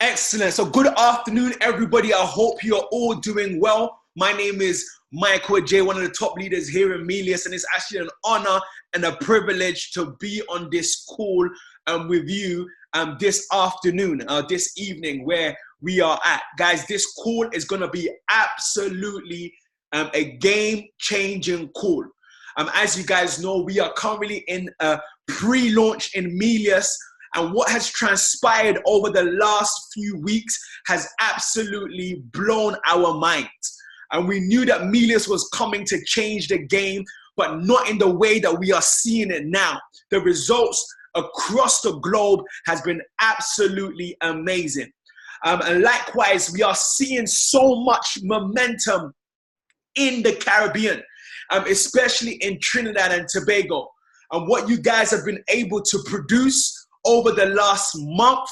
Excellent. So good afternoon, everybody. I hope you're all doing well. My name is Michael J, one of the top leaders here in Melius, and it's actually an honor and a privilege to be on this call with you this afternoon, this evening, where we are at. Guys, this call is going to be absolutely a game-changing call. As you guys know, we are currently in a pre-launch in Melius. And what has transpired over the last few weeks has absolutely blown our minds. And we knew that Melius was coming to change the game, but not in the way that we are seeing it now. The results across the globe has been absolutely amazing. And likewise, we are seeing so much momentum in the Caribbean, especially in Trinidad and Tobago. And what you guys have been able to produce over the last month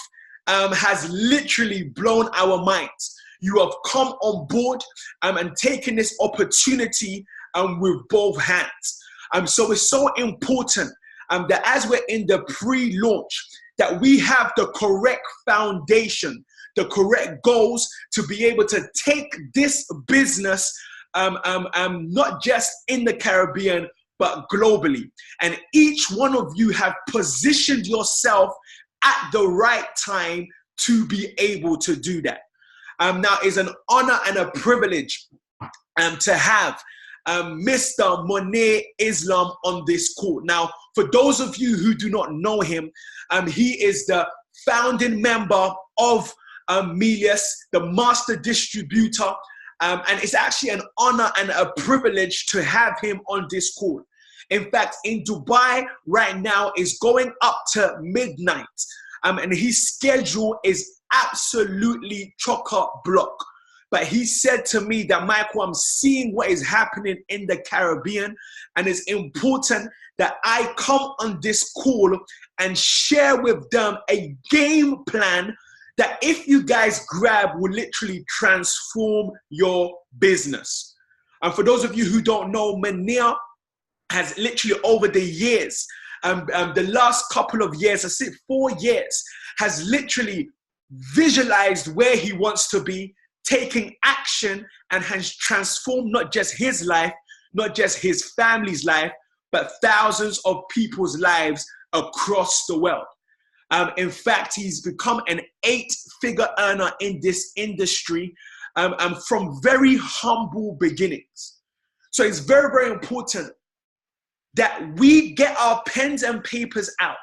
has literally blown our minds. You have come on board and taken this opportunity with both hands. So it's so important that as we're in the pre-launch, that we have the correct foundation, the correct goals to be able to take this business not just in the Caribbean, but globally. And each one of you have positioned yourself at the right time to be able to do that. Now, it's an honor and a privilege to have Mr. Monir Islam on this call. Now, for those of you who do not know him, he is the founding member of Melius, the master distributor. And it's actually an honor and a privilege to have him on this call. In fact, in Dubai right now is going up to midnight. And his schedule is absolutely chock-a-block. But he said to me that, Michael, I'm seeing what is happening in the Caribbean, and it's important that I come on this call and share with them a game plan that if you guys grab will literally transform your business. And for those of you who don't know, Monir has literally over the years, the last couple of years, I say 4 years, has literally visualized where he wants to be, taking action, and has transformed not just his life, not just his family's life, but thousands of people's lives across the world. In fact, he's become an 8-figure earner in this industry from very humble beginnings. So it's very, very important that we get our pens and papers out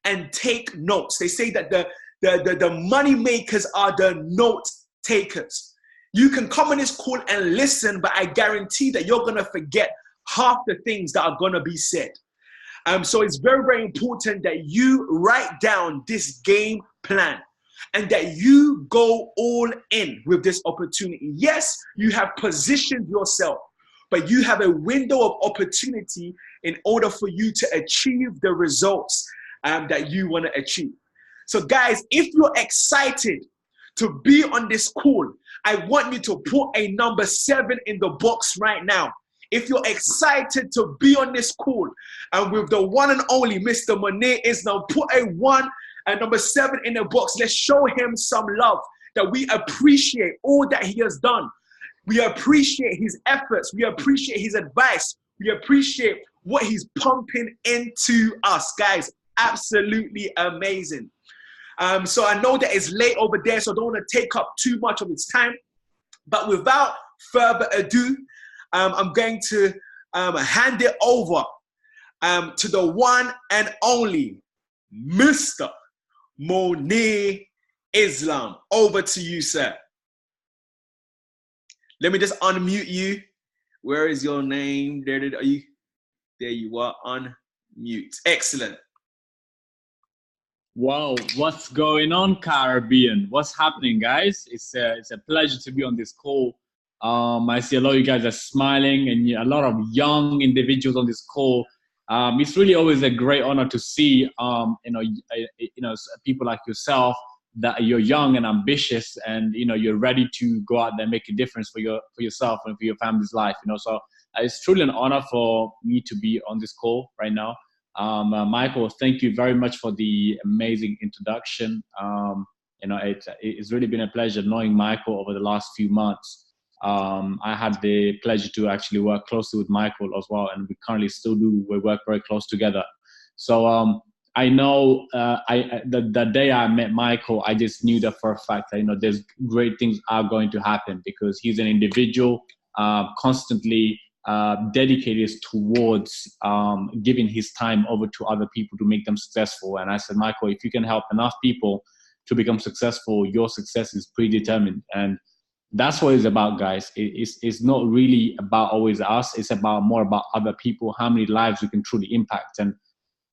and take notes. They say that the money makers are the note takers. You can come on this call and listen, but I guarantee that you're going to forget half the things that are going to be said. So it's very, very important that you write down this game plan and that you go all in with this opportunity. Yes, you have positioned yourself, but you have a window of opportunity in order for you to achieve the results that you want to achieve. So guys, if you're excited to be on this call, I want you to put a number 7 in the box right now. If you're excited to be on this call and with the one and only Mr. Monir Islam, put a 1 and number 7 in the box. Let's show him some love, that we appreciate all that he has done. We appreciate his efforts. We appreciate his advice. We appreciate what he's pumping into us, guys. Absolutely amazing. So I know that it's late over there, so I don't want to take up too much of his time. But without further ado, I'm going to hand it over to the one and only Mr. Monir Islam. Over to you, sir. Let me just unmute you. Where is your name? There you are, unmute. Excellent. Wow, what's going on, Caribbean? What's happening, guys? It's a pleasure to be on this call. I see a lot of you guys are smiling and a lot of young individuals on this call. It's really always a great honor to see, people like yourself, that you're young and ambitious, and you're ready to go out there and make a difference for yourself and for your family's life. So it's truly an honor for me to be on this call right now. Michael, thank you very much for the amazing introduction. It's really been a pleasure knowing Michael over the last few months. I had the pleasure to actually work closely with Michael as well, and we currently still do. We work very close together. So I know the day I met Michael, I just knew that for a fact that there's great things are going to happen, because he's an individual constantly dedicated towards giving his time over to other people to make them successful. And I said, Michael, if you can help enough people to become successful, your success is predetermined. And that's what it's about, guys. It's not really about always us. It's about more about other people, how many lives we can truly impact. And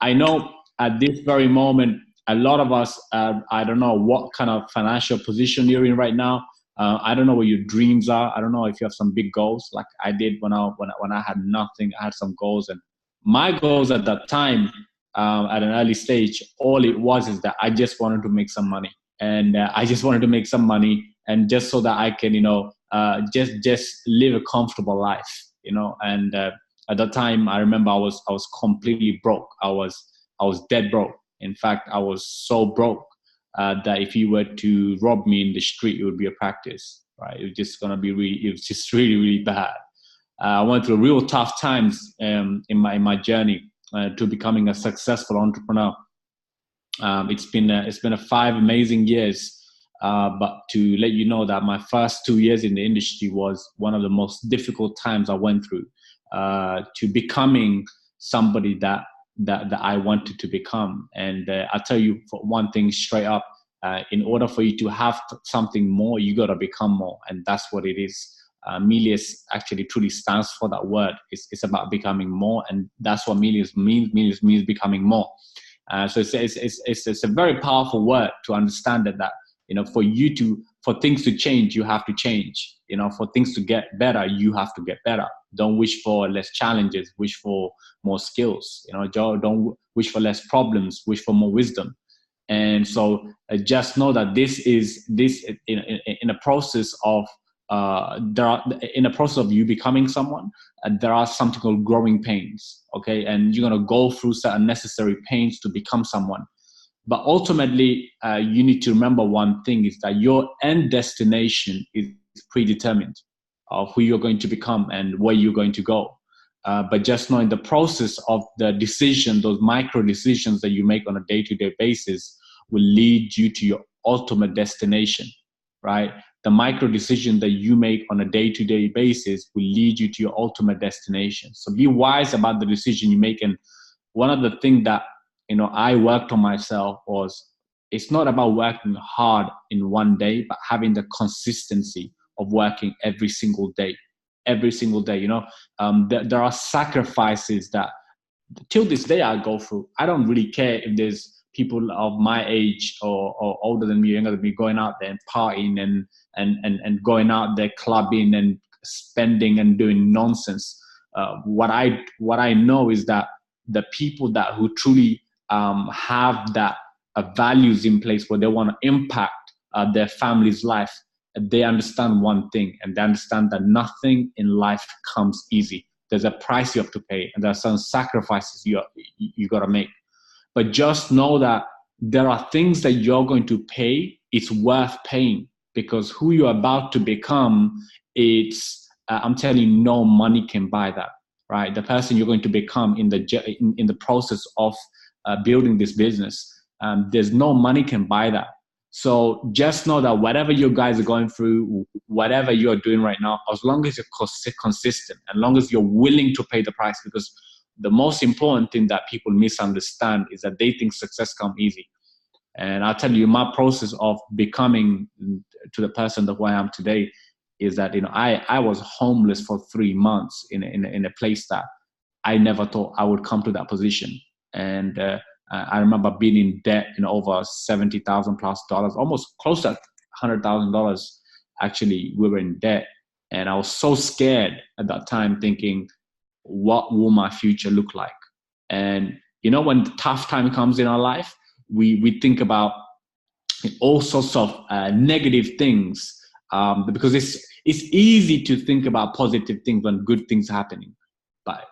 I know at this very moment, a lot of us, I don't know what kind of financial position you're in right now. I don't know what your dreams are. I don't know if you have some big goals like I did when I had nothing. I had some goals, and my goals at that time, at an early stage, all it was is that I just wanted to make some money, and I just wanted to make some money, and just so that I can, just live a comfortable life, And at that time, I remember I was completely broke. I was dead broke. In fact, I was so broke that if you were to rob me in the street, it would be a practice, right? It was just really, really bad. I went through real tough times in my journey to becoming a successful entrepreneur. It's been a 5 amazing years, but to let you know that my first 2 years in the industry was one of the most difficult times I went through to becoming somebody that I wanted to become. And I'll tell you for one thing straight up, in order for you to have something more, you got to become more. And that's what it is. Milius actually truly stands for that word. It's about becoming more. And that's what Milius means. Milius means becoming more. So it's a very powerful word to understand that for things to change, you have to change. For things to get better, you have to get better. Don't wish for less challenges, wish for more skills. Don't wish for less problems, wish for more wisdom. And so just know that this in a process of in a process of you becoming someone, there are something called growing pains. Okay, and you're gonna go through certain necessary pains to become someone. But ultimately, you need to remember one thing is that your end destination is predetermined of who you're going to become and where you're going to go. But just knowing the process of the decision, those micro decisions that you make on a day-to-day basis will lead you to your ultimate destination, right? The micro decision that you make on a day-to-day basis will lead you to your ultimate destination. So be wise about the decision you make. And one of the things that I worked on myself was, it's not about working hard in one day, but having the consistency of working every single day. There are sacrifices that till this day I go through. I don't really care if there's people of my age or older than me, younger than me, going out there and partying and going out there clubbing and spending and doing nonsense. What I know is that the people who truly have that values in place where they want to impact their family's life, they understand one thing, and they understand that nothing in life comes easy. There's a price you have to pay, and there are some sacrifices you got to make. But just know that there are things that you're going to pay. It's worth paying, because who you're about to become, I'm telling you, no money can buy that, right? The person you're going to become in the process of building this business, there's no money can buy that. So just know that whatever you guys are going through, whatever you're doing right now, as long as you're consistent, as long as you're willing to pay the price, because the most important thing that people misunderstand is that they think success comes easy. And I'll tell you, my process of becoming to the person that I am today is that, I was homeless for 3 months in a place that I never thought I would come to that position. And I remember being in debt, over $70,000 plus, almost close to $100,000. Actually, we were in debt, and I was so scared at that time, thinking, what will my future look like? And when the tough time comes in our life, we think about all sorts of negative things, because it's easy to think about positive things when good things are happening, but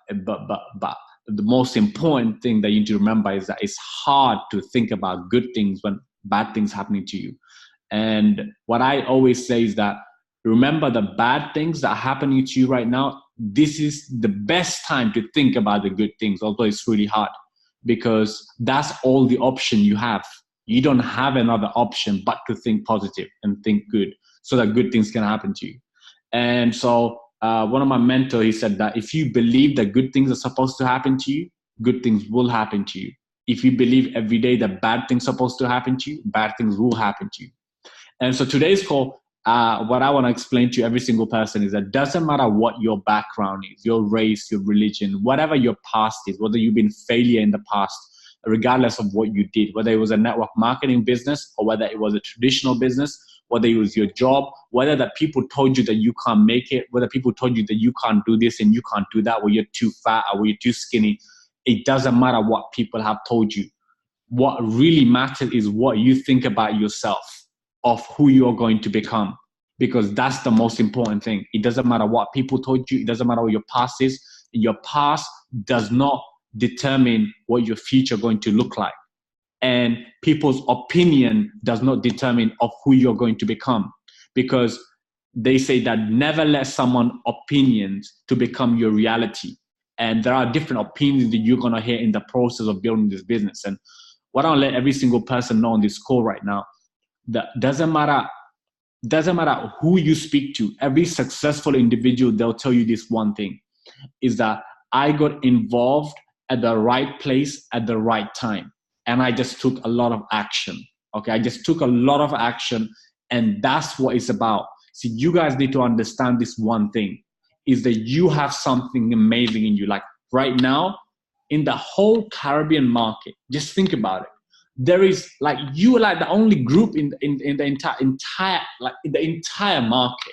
the most important thing that you need to remember is that it's hard to think about good things when bad things happening to you. And what I always say is that remember the bad things that are happening to you right now. This is the best time to think about the good things, although it's really hard, because that's all the option you have. You don't have another option but to think positive and think good so that good things can happen to you. And so one of my mentors, he said that if you believe that good things are supposed to happen to you, good things will happen to you. If you believe every day that bad things are supposed to happen to you, bad things will happen to you. And so today's call, what I want to explain to every single person is that it doesn't matter what your background is, your race, your religion, whatever your past is, whether you've been failure in the past, regardless of what you did, whether it was a network marketing business or whether it was a traditional business, whether it was your job, whether that people told you that you can't make it, whether people told you that you can't do this and you can't do that, or you're too fat or you're too skinny. It doesn't matter what people have told you. What really matters is what you think about yourself, of who you're going to become, because that's the most important thing. It doesn't matter what people told you. It doesn't matter what your past is. Your past does not determine what your future is going to look like. And people's opinion does not determine of who you're going to become, because they say that never let someone's opinions to become your reality. And there are different opinions that you're going to hear in the process of building this business. And what I'll let every single person know on this call right now, that doesn't matter who you speak to. Every successful individual, they'll tell you this one thing, is that I got involved at the right place at the right time. And I just took a lot of action. Okay, I just took a lot of action, and that's what it's about. See, you guys need to understand this one thing, is that you have something amazing in you. Like right now, in the whole Caribbean market, just think about it. There is like, you are like the only group in the entire market.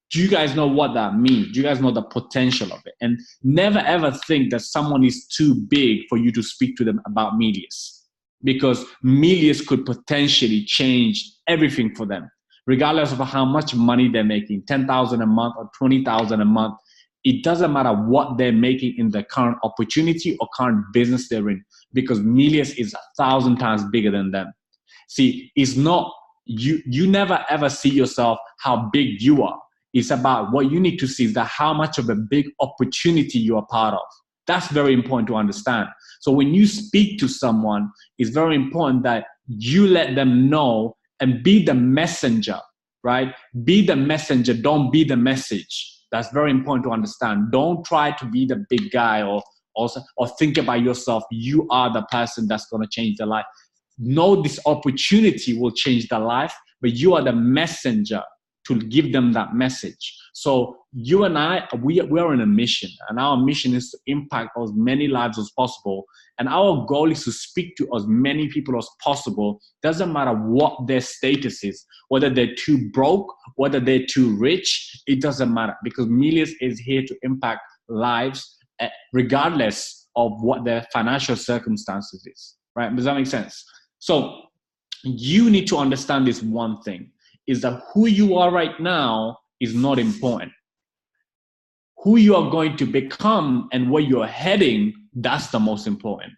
Do you guys know what that means? Do you guys know the potential of it? And never ever think that someone is too big for you to speak to them about Melius, because Melius could potentially change everything for them, regardless of how much money they're making, 10,000 a month or 20,000 a month. It doesn't matter what they're making in the current opportunity or current business they're in, because Melius is 1,000 times bigger than them. See, it's not, you never ever see yourself how big you are. It's about what you need to see is that how much of a big opportunity you are part of. That's very important to understand. So when you speak to someone, it's very important that you let them know and be the messenger, right? Be the messenger, don't be the message. That's very important to understand. Don't try to be the big guy or think about yourself. You are the person that's going to change their life. Know this opportunity will change their life, but you are the messenger to give them that message. So you and I, we are on a mission, and our mission is to impact as many lives as possible. And our goal is to speak to as many people as possible. Doesn't matter what their status is, whether they're too broke, whether they're too rich, it doesn't matter, because Melius is here to impact lives regardless of what their financial circumstances is, right? Does that make sense? So you need to understand this one thing, is that who you are right now is not important. Who you are going to become and where you're heading, that's the most important.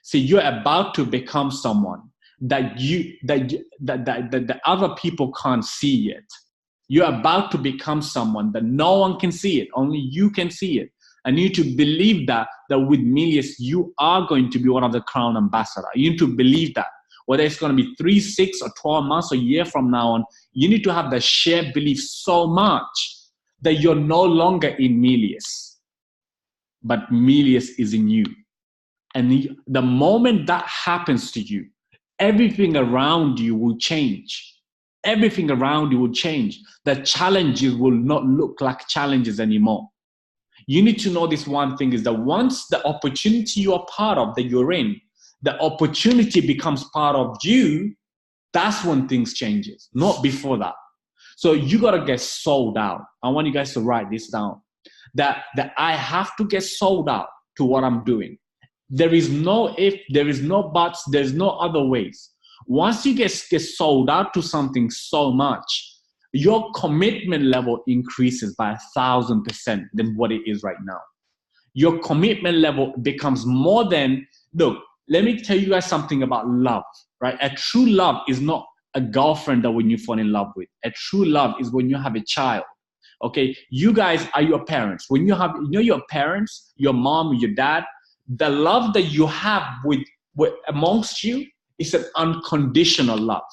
See, you're about to become someone that the other people can't see yet. You're about to become someone that no one can see it, only you can see it. And you need to believe that with Melius, you are going to be one of the crown ambassadors. You need to believe that. Whether it's going to be 3, 6, or 12 months, or a year from now on, you need to have the shared belief so much that you're no longer in Melius, but Melius is in you. And the moment that happens to you, everything around you will change. Everything around you will change. The challenges will not look like challenges anymore. You need to know this one thing, is that once the opportunity you are part of, that you're in, the opportunity becomes part of you, that's when things changes, not before that. So you got to get sold out. I want you guys to write this down, that I have to get sold out to what I'm doing. There is no if, there is no buts, there's no other ways. Once you get sold out to something so much, your commitment level increases by 1,000% than what it is right now. Your commitment level becomes more than, look, let me tell you guys something about love, right? A true love is not a girlfriend that when you fall in love with. A true love is when you have a child. Okay, you guys are your parents. When you have, your parents, your mom, your dad, the love that you have with amongst you is an unconditional love.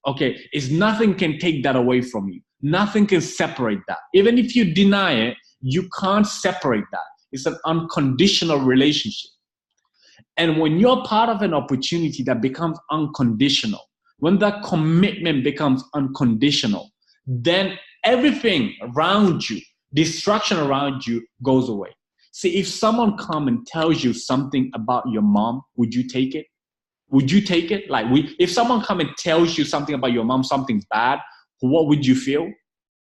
Okay, it's nothing can take that away from you. Nothing can separate that. Even if you deny it, you can't separate that. It's an unconditional relationship. And when you're part of an opportunity that becomes unconditional, when that commitment becomes unconditional, then everything around you, distraction around you goes away. See, if someone comes and tells you something about your mom, would you take it? Would you take it? Like, if someone comes and tells you something about your mom, something's bad, what would you feel?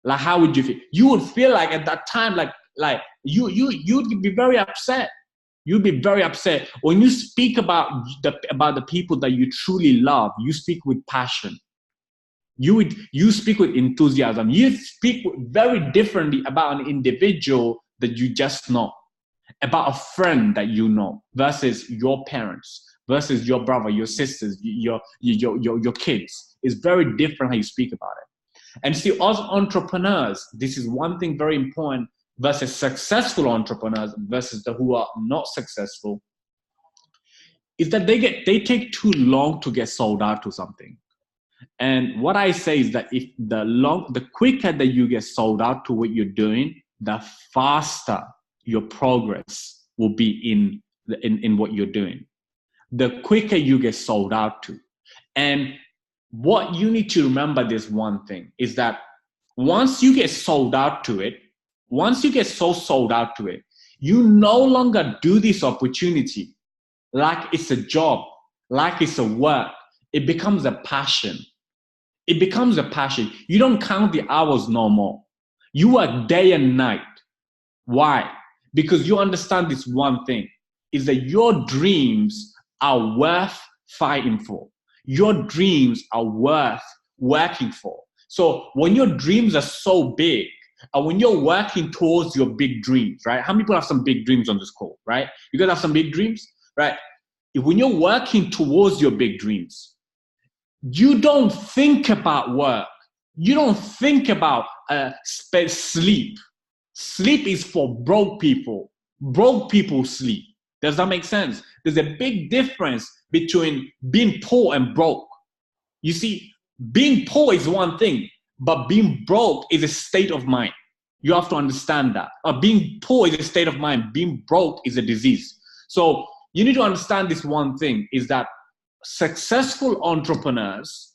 Like, how would you feel? You would feel like at that time, like you'd be very upset. You'd be very upset. When you speak about the people that you truly love, you speak with passion. You speak with enthusiasm. You speak very differently about an individual that you just know, about a friend that you know, versus your parents, versus your brother, your sisters, your kids. It's very different how you speak about it. And see, us entrepreneurs, this is one thing very important versus successful entrepreneurs versus the who are not successful, is that they take too long to get sold out to something. And what I say is that if the quicker that you get sold out to what you're doing, the faster your progress will be in what you're doing. The quicker you get sold out to. And what you need to remember, this one thing, is that once you get sold out to it, once you get so sold out to it, you no longer do this opportunity like it's a job, like it's a work. It becomes a passion. It becomes a passion. You don't count the hours no more. You work day and night. Why? Because you understand this one thing, is that your dreams are worth fighting for. Your dreams are worth working for. So when your dreams are so big, and when you're working towards your big dreams, right? How many people have some big dreams on this call, right? You guys have some big dreams, right? When you're working towards your big dreams, you don't think about work. You don't think about sleep. Sleep is for broke people. Broke people sleep. Does that make sense? There's a big difference between being poor and broke. You see, being poor is one thing, but being broke is a state of mind. You have to understand that. Being poor is a state of mind. Being broke is a disease. So you need to understand this one thing, is that successful entrepreneurs,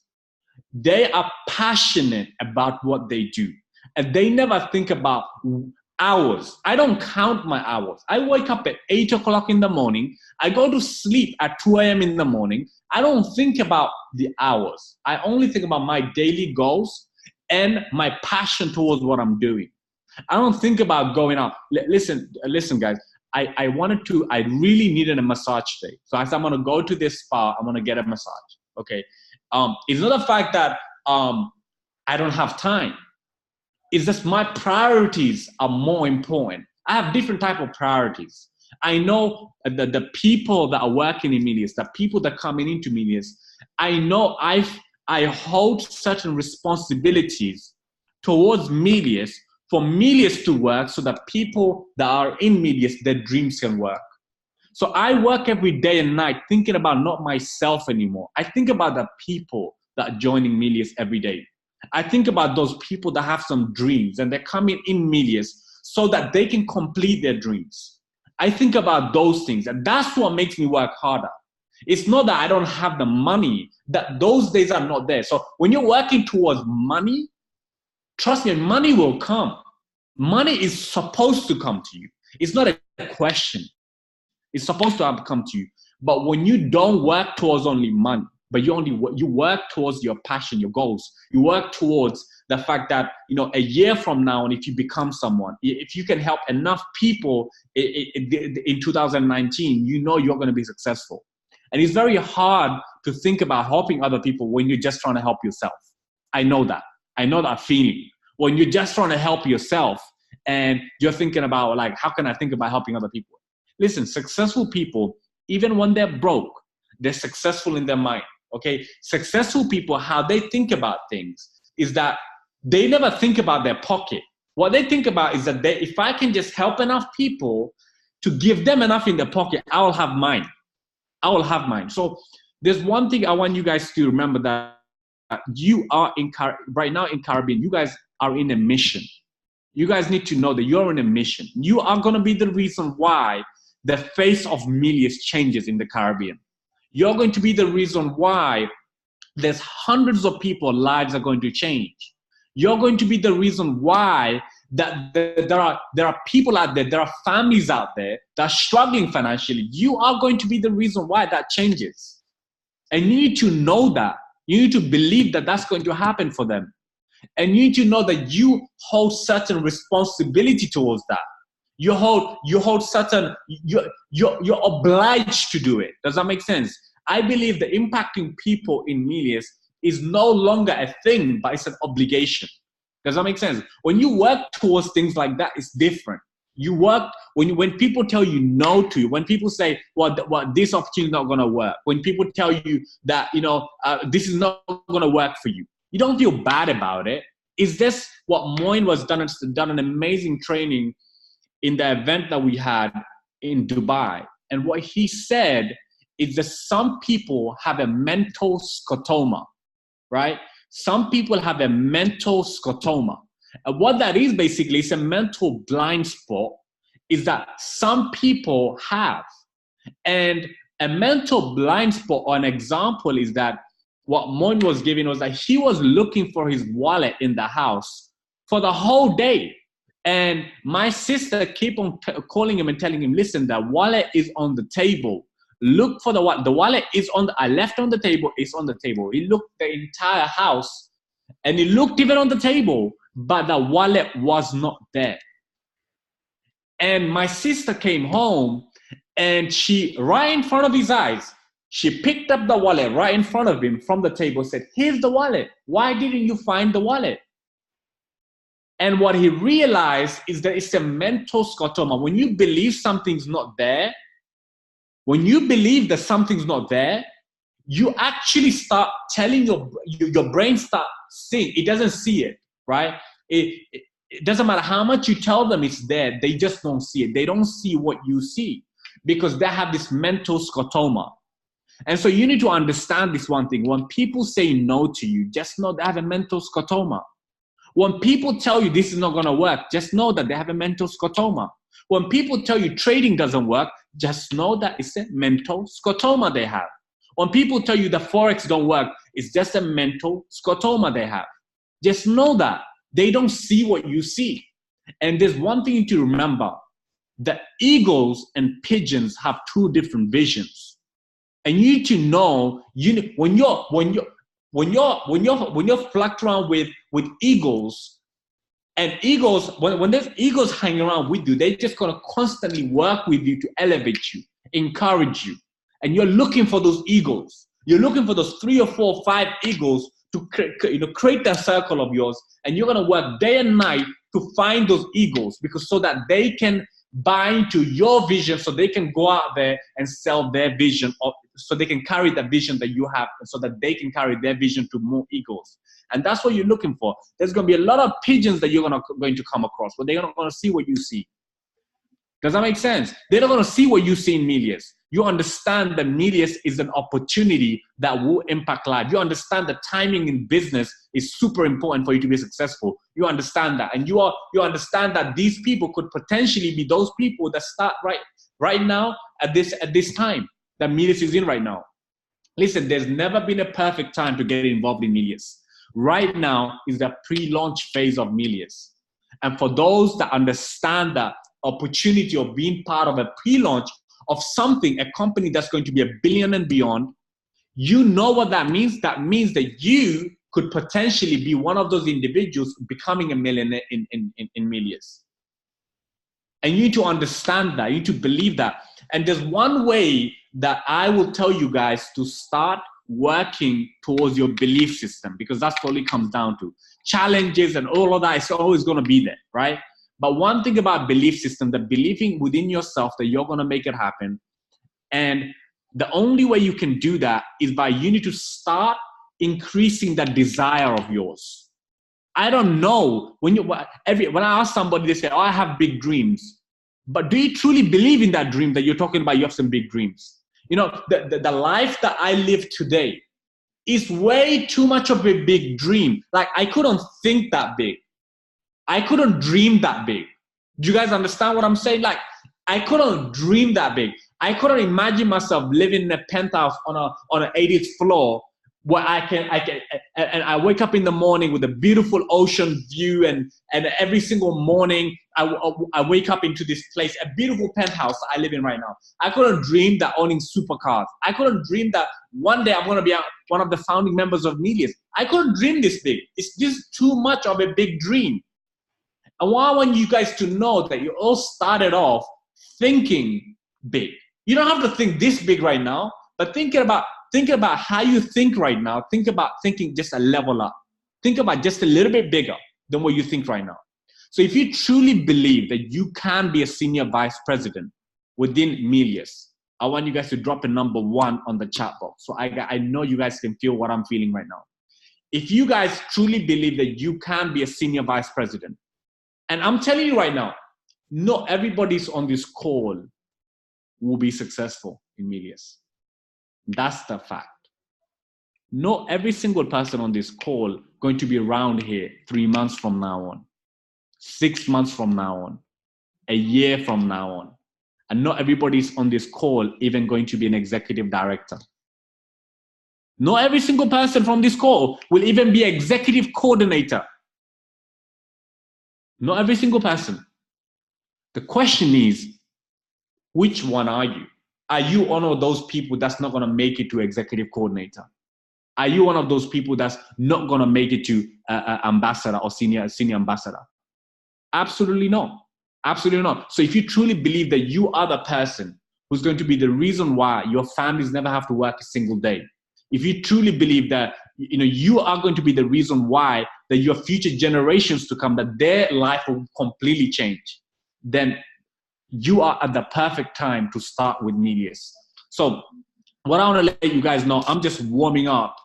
they are passionate about what they do. And they never think about hours. I don't count my hours. I wake up at 8 o'clock in the morning. I go to sleep at 2 a.m. in the morning. I don't think about the hours. I only think about my daily goals and my passion towards what I'm doing. I don't think about going out. Listen, guys. I really needed a massage today. So I said, I'm going to go to this spa. I'm going to get a massage. Okay. It's not the fact that I don't have time. It's just my priorities are more important. I have different type of priorities. I know the people that are working in media, the people that are coming into media, I know I hold certain responsibilities towards media, for media to work, so that people that are in media, their dreams can work. So I work every day and night thinking about not myself anymore. I think about the people that are joining media every day. I think about those people that have some dreams and they're coming in media so that they can complete their dreams. I think about those things, and that's what makes me work harder. It's not that I don't have the money, that those days are not there. So when you're working towards money, trust me, money will come. Money is supposed to come to you. It's not a question. It's supposed to come to you. But when you don't work towards only money, but you work towards your passion, your goals, you work towards the fact that, a year from now, and if you become someone, if you can help enough people in 2019, you're going to be successful. And it's very hard to think about helping other people when you're just trying to help yourself. I know that. I know that feeling. When you're just trying to help yourself and you're thinking about, like, how can I think about helping other people? Listen, successful people, even when they're broke, they're successful in their mind. Okay, successful people, how they think about things is that they never think about their pocket. What they think about is that if I can just help enough people to give them enough in their pocket, I will have mine. I will have mine. So there's one thing I want you guys to remember, that you are right now in Caribbean, you guys are in a mission. You guys need to know that you're in a mission. You are going to be the reason why the face of Milius changes in the Caribbean. You're going to be the reason why there's hundreds of people's lives are going to change. You're going to be the reason why that there are people out there, there are families out there that are struggling financially. You are going to be the reason why that changes. And you need to know that. You need to believe that that's going to happen for them. And you need to know that you hold certain responsibility towards that. You hold certain, you're obliged to do it. Does that make sense? I believe that impacting people in Milius is no longer a thing, but it's an obligation. Does that make sense? When you work towards things like that, it's different. You work, when people tell you no to you, when people say, well, this opportunity is not going to work, when people tell you that, this is not going to work for you, you don't feel bad about it. Is this what Moin was done an amazing training in the event that we had in Dubai. And what he said is that some people have a mental scotoma, right? Some people have a mental scotoma. And what that is basically is a mental blind spot is that some people have. And a mental blind spot, or an example, is that what Mon was giving was that he was looking for his wallet in the house for the whole day. And my sister kept on calling him and telling him, listen, the wallet is on the table. Look for the wallet. The wallet is I left on the table. It's on the table. He looked the entire house and he looked even on the table, but the wallet was not there. And my sister came home and she, right in front of his eyes, she picked up the wallet right in front of him from the table, said, here's the wallet. Why didn't you find the wallet? And what he realized is that it's a mental scotoma. When you believe something's not there, when you believe that something's not there, you actually start telling your brain start seeing. It doesn't see it, right? It doesn't matter how much you tell them it's there. They just don't see it. They don't see what you see because they have this mental scotoma. And so you need to understand this one thing. When people say no to you, just know they have a mental scotoma. When people tell you this is not going to work, just know that they have a mental scotoma. When people tell you trading doesn't work, just know that it's a mental scotoma they have. When people tell you the Forex don't work, it's just a mental scotoma they have. Just know that. They don't see what you see. And there's one thing to remember, that eagles and pigeons have two different visions. And you need to know, when you're flacked around with eagles, and eagles, when there's eagles hanging around with you, they're just gonna constantly work with you to elevate you, encourage you. And you're looking for those eagles. You're looking for those 3 or 4 or 5 eagles to create that circle of yours. And you're gonna work day and night to find those eagles, because so that they can buy into your vision, so they can go out there and sell their vision, so they can carry the vision that you have, so that they can carry their vision to more eagles. And that's what you're looking for. There's going to be a lot of pigeons that you're going to come across, but they're not going to see what you see. Does that make sense? They're not going to see what you see in Milius. You understand that Milius is an opportunity that will impact life. You understand that timing in business is super important for you to be successful. You understand that. And you understand that these people could potentially be those people that start right now at this time that Milius is in right now. Listen, there's never been a perfect time to get involved in Milius. Right now is the pre-launch phase of Milius. And for those that understand that opportunity of being part of a pre-launch of something, a company that's going to be $1 billion and beyond, you know what that means? That means that you could potentially be one of those individuals becoming a millionaire in Milius. And you need to understand that, you need to believe that. And there's one way that I will tell you guys to start working towards your belief system, because that's what it comes down to. Challenges and all of that is always going to be there, right? But one thing about belief system, that believing within yourself that you're going to make it happen. And The only way you can do that is by you need to start increasing that desire of yours. I don't know when I ask somebody, they say, "Oh, I have big dreams," but do you truly believe in that dream that you're talking about? You have some big dreams. You know, the life that I live today is way too much of a big dream. Like, I couldn't think that big. I couldn't dream that big. Do you guys understand what I'm saying? Like, I couldn't dream that big. I couldn't imagine myself living in a penthouse on an 80th floor where I wake up in the morning with a beautiful ocean view, and every single morning I wake up into this place, a beautiful penthouse that I live in right now. I couldn't dream that owning supercars. I couldn't dream that one day I'm going to be one of the founding members of Monir. I couldn't dream this big. It's just too much of a big dream. And I want you guys to know that you all started off thinking big. You don't have to think this big right now, but thinking about how you think right now. Think about thinking just a level up. Think about just a little bit bigger than what you think right now. So if you truly believe that you can be a senior vice president within Milius, I want you guys to drop a number 1 on the chat box. So I know you guys can feel what I'm feeling right now. If you guys truly believe that you can be a senior vice president, and I'm telling you right now, not everybody's on this call will be successful in Milius. That's the fact. Not every single person on this call going to be around here 3 months from now on, 6 months from now on, a year from now on. And not everybody's on this call even going to be an executive director. Not every single person from this call will even be executive coordinator. Not every single person. The question is, which one are you? Are you one of those people that's not going to make it to executive coordinator? Are you one of those people that's not going to make it to ambassador or senior ambassador? Absolutely not. Absolutely not. So if you truly believe that you are the person who's going to be the reason why your families never have to work a single day, if you truly believe that you are going to be the reason why that your future generations to come, that their life will completely change, then you are at the perfect time to start with Milius. So what I want to let you guys know, I'm just warming up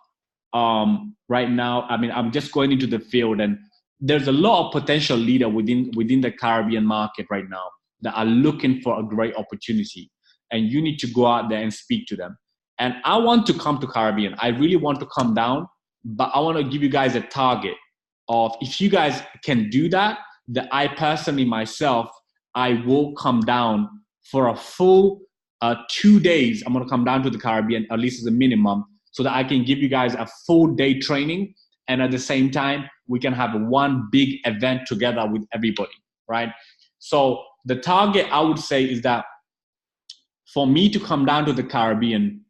right now. I mean, I'm just going into the field, and there's a lot of potential leader within the Caribbean market right now that are looking for a great opportunity, and you need to go out there and speak to them. And I want to come to Caribbean. I really want to come down, but I want to give you guys a target of, if you guys can do that, that I personally myself, I will come down for a full 2 days. I'm going to come down to the Caribbean, at least as a minimum, so that I can give you guys a full day training. And at the same time, we can have one big event together with everybody, right? So the target, I would say, is that for me to come down to the Caribbean,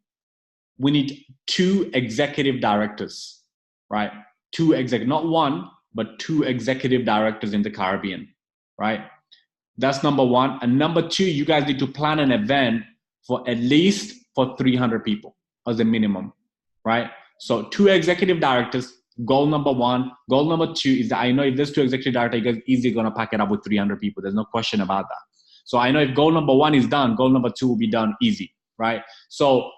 we need 2 executive directors, right? 2 not 1, but 2 executive directors in the Caribbean, right? That's number 1. And number 2, you guys need to plan an event for at least for 300 people as a minimum, right? So 2 executive directors, goal number 1. Goal number 2 is that I know if there's 2 executive directors, you guys easily going to pack it up with 300 people. There's no question about that. So I know if goal number 1 is done, goal number 2 will be done easy, right? So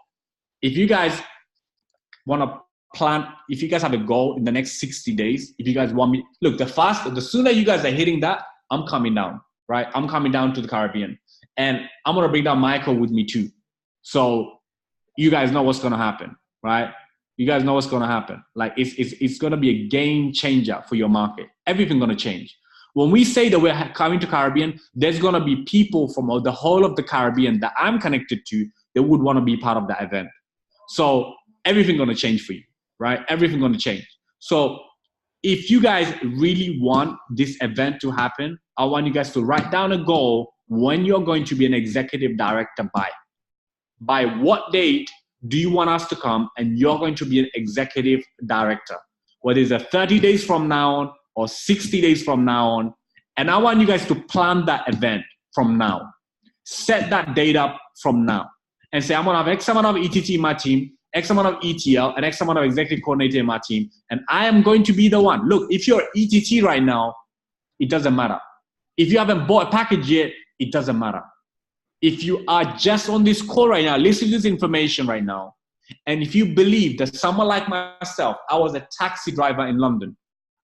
if you guys want to plan, if you guys have a goal in the next 60 days, if you guys want me, look, the sooner you guys are hitting that, I'm coming down, right? I'm coming down to the Caribbean, and I'm going to bring down Michael with me too. So you guys know what's going to happen, right? You guys know what's going to happen. Like, it's going to be a game changer for your market. Everything's going to change. When we say that we're coming to Caribbean, there's going to be people from the whole of the Caribbean that I'm connected to that would want to be part of the event. So everything's going to change for you, right? Everything's going to change. So if you guys really want this event to happen, I want you guys to write down a goal when you're going to be an executive director by. By what date do you want us to come and you're going to be an executive director? Whether it's 30 days from now on or 60 days from now on. And I want you guys to plan that event from now. Set that date up from now. And say, I'm going to have X amount of ETT in my team, X amount of ETL, and X amount of executive coordinator in my team. And I am going to be the one. Look, if you're ETT right now, it doesn't matter. If you haven't bought a package yet, it doesn't matter. If you are just on this call right now, listen to this information right now, and if you believe that someone like myself, I was a taxi driver in London,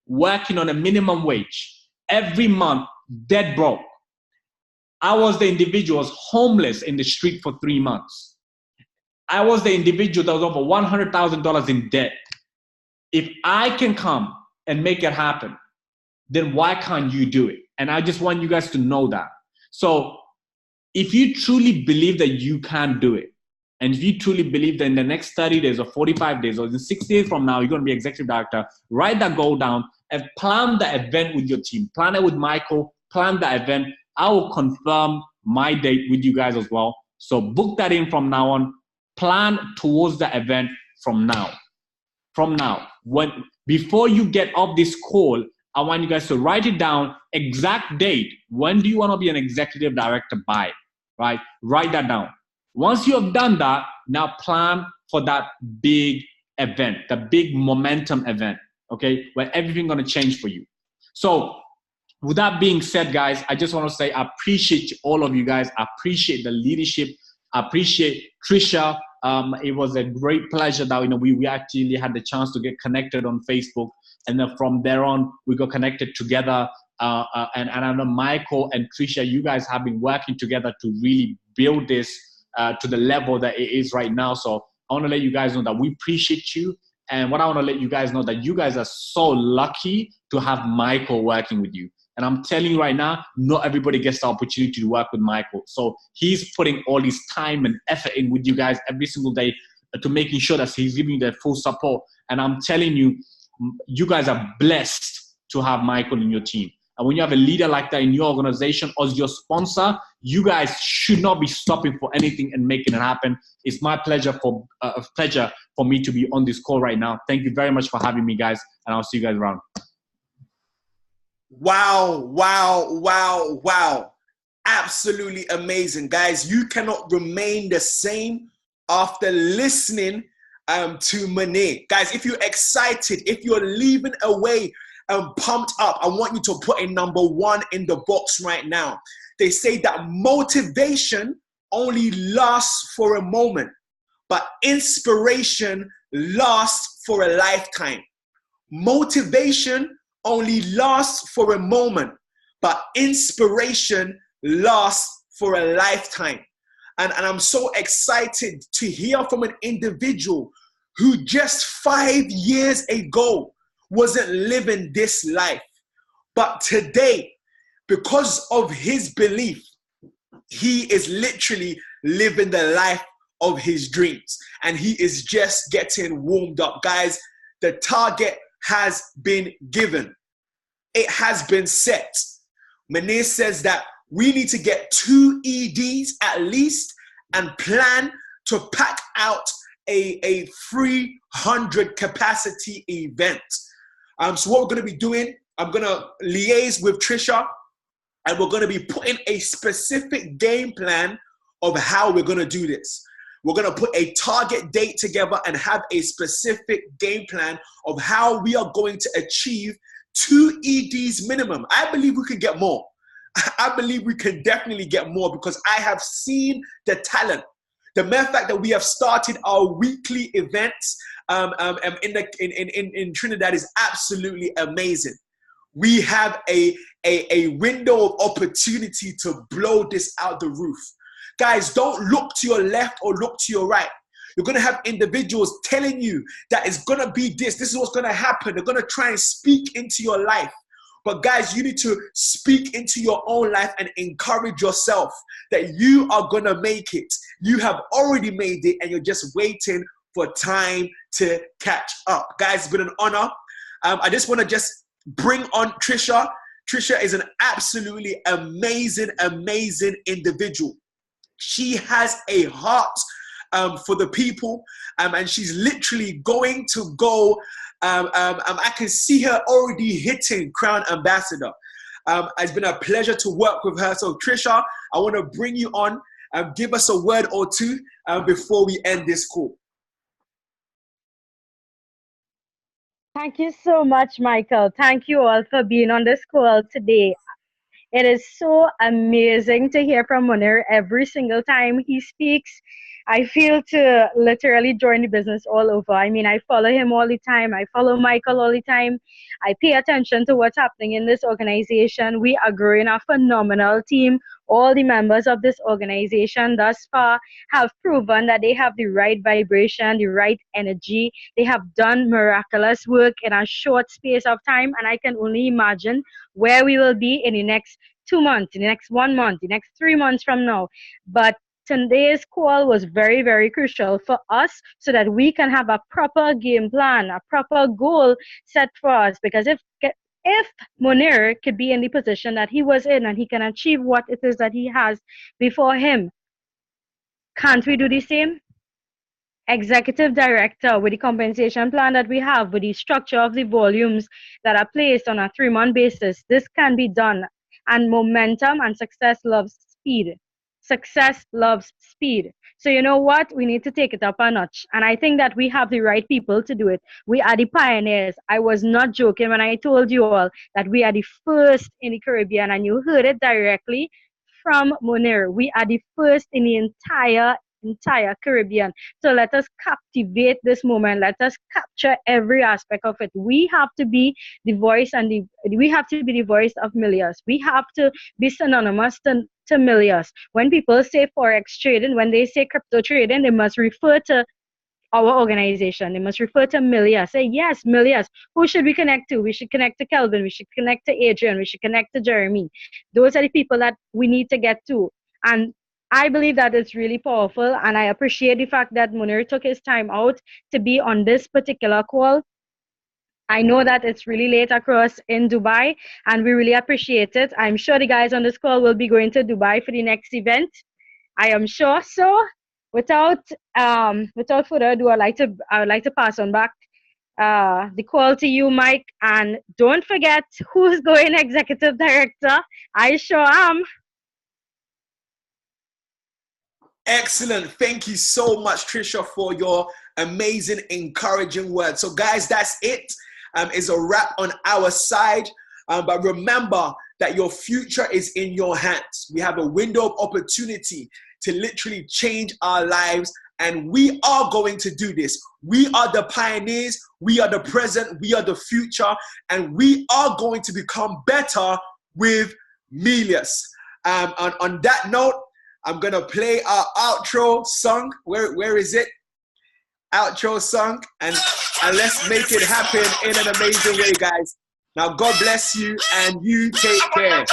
working on a minimum wage, every month, dead broke. I was the individual who was homeless in the street for 3 months. I was the individual that was over $100,000 in debt. If I can come and make it happen, then why can't you do it? And I just want you guys to know that. So if you truly believe that you can do it, and if you truly believe that in the next 30 days or 45 days or in 6 days from now, you're going to be executive director, write that goal down and plan the event with your team. Plan it with Michael, plan the event. I will confirm my date with you guys as well. So book that in from now on. Plan towards the event from now. From now, before you get off this call, I want you guys to write it down, exact date. When do you want to be an executive director by? Right? Write that down. Once you have done that, now plan for that big event, the big momentum event, okay, where everything's going to change for you. So with that being said, guys, I just want to say I appreciate all of you guys. I appreciate the leadership. I appreciate Trisha. It was a great pleasure that we actually had the chance to get connected on Facebook, and then from there on we got connected together. And I know Michael and Trisha, you guys have been working together to really build this to the level that it is right now. So I want to let you guys know that we appreciate you. And what I want to let you guys know that you guys are so lucky to have Michael working with you. And I'm telling you right now, not everybody gets the opportunity to work with Michael. So he's putting all his time and effort in with you guys every single day to making sure that he's giving you the full support. And I'm telling you, you guys are blessed to have Michael in your team. And when you have a leader like that in your organization as your sponsor, you guys should not be stopping for anything and making it happen. It's my pleasure for me to be on this call right now. Thank you very much for having me, guys, and I'll see you guys around. Wow, wow, wow, wow. Absolutely amazing. Guys, you cannot remain the same after listening to Monir. Guys, if you're excited, if you're leaving away pumped up, I want you to put a number 1 in the box right now. They say that motivation only lasts for a moment, but inspiration lasts for a lifetime. Motivation only lasts for a moment, but inspiration lasts for a lifetime. And I'm so excited to hear from an individual who just 5 years ago wasn't living this life. But today, because of his belief, he is literally living the life of his dreams. And he is just getting warmed up. Guys, the target has been given. It has been set. Monir says that we need to get 2 EDs at least and plan to pack out a 300 capacity event. So what we're going to be doing, I'm going to liaise with Trisha, and we're going to be putting a specific game plan of how we're going to do this. We're going to put a target date together and have a specific game plan of how we are going to achieve 2 EDs minimum. I believe we can get more. I believe we can definitely get more because I have seen the talent. The mere fact that we have started our weekly events in Trinidad is absolutely amazing. We have a window of opportunity to blow this out the roof. Guys, don't look to your left or look to your right. You're going to have individuals telling you that it's going to be this is what's going to happen. They're going to try and speak into your life. But guys, you need to speak into your own life and encourage yourself that you are going to make it. You have already made it and you're just waiting for time to catch up. Guys, it's been an honor. I just want to just bring on Trisha. Trisha is an absolutely amazing, amazing individual. She has a heart for the people, and she's literally going to go. I can see her already hitting Crown Ambassador. It's been a pleasure to work with her. So Trisha, I want to bring you on. Give us a word or two before we end this call. Thank you so much, Michael. Thank you all for being on this call today. It is so amazing to hear from Monir every single time he speaks. I feel to literally join the business all over. I mean, I follow him all the time. I follow Michael all the time. I pay attention to what's happening in this organization. We are growing a phenomenal team. All the members of this organization thus far have proven that they have the right vibration, the right energy. They have done miraculous work in a short space of time, and I can only imagine where we will be in the next 2 months, in the next 1 month, the next 3 months from now. But today's call was very, very crucial for us so that we can have a proper game plan, a proper goal set for us. Because if Monir could be in the position that he was in and he can achieve what it is that he has before him, can't we do the same? Executive director, with the compensation plan that we have, with the structure of the volumes that are placed on a 3-month basis, this can be done. And momentum and success loves speed. Success loves speed. So you know what? We need to take it up a notch. And I think that we have the right people to do it. We are the pioneers. I was not joking when I told you all that we are the first in the Caribbean, and you heard it directly from Monir. We are the first in the entire Caribbean. So let us captivate this moment. Let us capture every aspect of it. We have to be the voice, and we have to be the voice of millions. We have to be synonymous to millions. When people say forex trading, when they say crypto trading, they must refer to our organization. They must refer to Milia. Say, yes, Milias. Who should we connect to? We should connect to Kelvin. We should connect to Adrian. We should connect to Jeremy. Those are the people that we need to get to. And I believe that it's really powerful. And I appreciate the fact that Monir took his time out to be on this particular call. I know that it's really late across in Dubai, and we really appreciate it. I'm sure the guys on this call will be going to Dubai for the next event. I am sure. So without further ado, I would like to pass on back the call to you, Mike. And don't forget who's going executive director. I sure am. Excellent. Thank you so much, Trisha, for your amazing, encouraging words. So, guys, that's it. It's a wrap on our side. But remember that your future is in your hands. We have a window of opportunity to literally change our lives, and we are going to do this. We are the pioneers. We are the present. We are the future, and we are going to become better with Milius. On that note, I'm going to play our outro song. Where is it? Outro song. And let's make it happen in an amazing way, guys. Now, God bless you, and you take care.